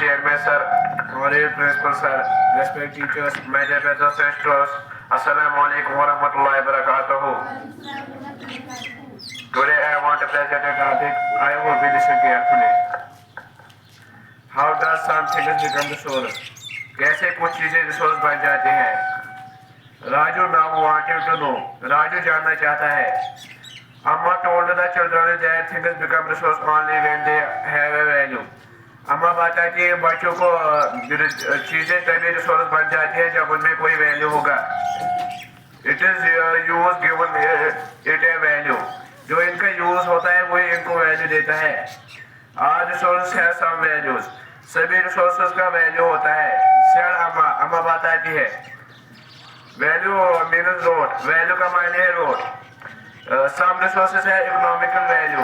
Chairman sir, honorary Principal sir, respected teachers, my dear brothers and sisters, Assalamu alaikum wa rahmatullahi wa barakatuh. Today I want to present a topic. I hope we listen carefully. How does something become the source? कैसे कुछ चीजें resource बन जाती हैं? Raju now wanted to know. Raju जानना चाहता है. Amma told the children that things become resource only when they have a value. अम्मा बताती है बच्चों को चीजें तभी रिसोर्स बन जाती है जब उनमें कोई वैल्यू होगा. It is use given it A value. जो इनका यूज होता है वही इनको वैल्यू देता है. आर रिसोर्स है सम वैल्यूज. सभी रिसोर्सेज का वैल्यू होता है. सर अम्मा बताती है वैल्यू मीन्स रोड. वैल्यू का मायने है रोड. सम रिसोर्सेज है इकोनॉमिकल वैल्यू.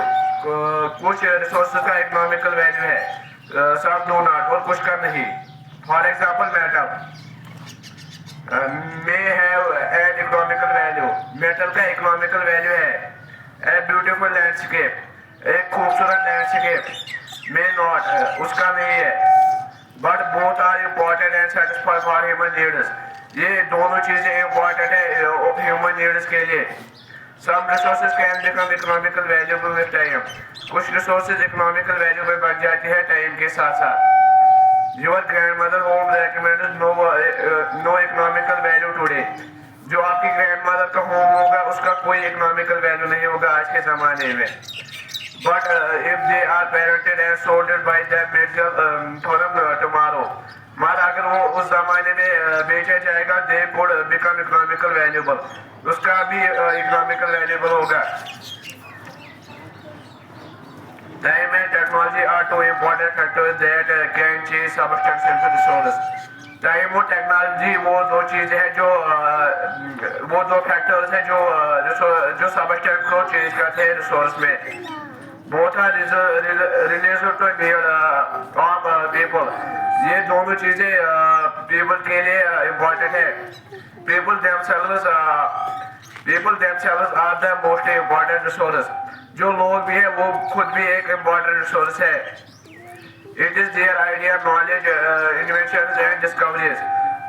कुछ रिसोर्सेज का इकोनॉमिकल वैल्यू है, सब डू नॉट और कुछ का नहीं. For example metal may have an economical value. Metal का इकोनॉमिकल वैल्यू है. ए ब्यूटीफुल लैंडस्केप, एक खूबसूरत लैंडस्केप may not, उसका नहीं है. But both are important and satisfy for human needs. ये दोनों चीजें इम्पोर्टेंट है ह्यूमन नीड्स के लिए. Some resources can become economical valuable with time. कुछ resources economical value में बन जाती है टाइम के साथ साथ. Your grandmother home recommended no economical value today. जो आपकी grandmother का home होगा उसका कोई economical value नहीं होगा आज के ज़माने में. But if they are parented and sold by them for tomorrow. मगर अगर वो उस जमाने में बेचा जाएगा they could become economical valuable. उसका भी इकोनॉमिकल वैल्यूबल होगा. Time and technology are two important factors that can change substance into resources. Time और टेक्नोलॉजी वो दो चीजें हैं जो वो दो फैक्टर्स हैं जो सबस्टेंस को चेंज करते हैं रिसोर्स में. Both are related to need of people. ये दोनों चीजें पीपल के लिए इम्पोर्टेंट है. People themselves are the most important resource. जो लोग भी है वो खुद भी एक important resource है. It is their idea, knowledge, inventions and discoveries.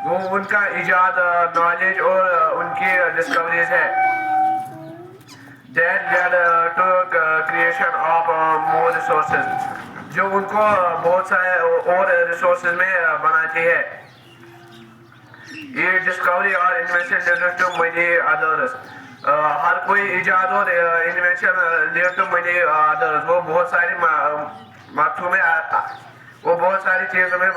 वो उनका इजाद, knowledge और उनकी discoveries है. That led to creation of more resources. जो उनको बहुत सारे और resources में बनाती है. ये डिस्कवरी और invention lead to many others. हर कोई इजाद और invention lead to many others. वो बहुत सारी चीजों में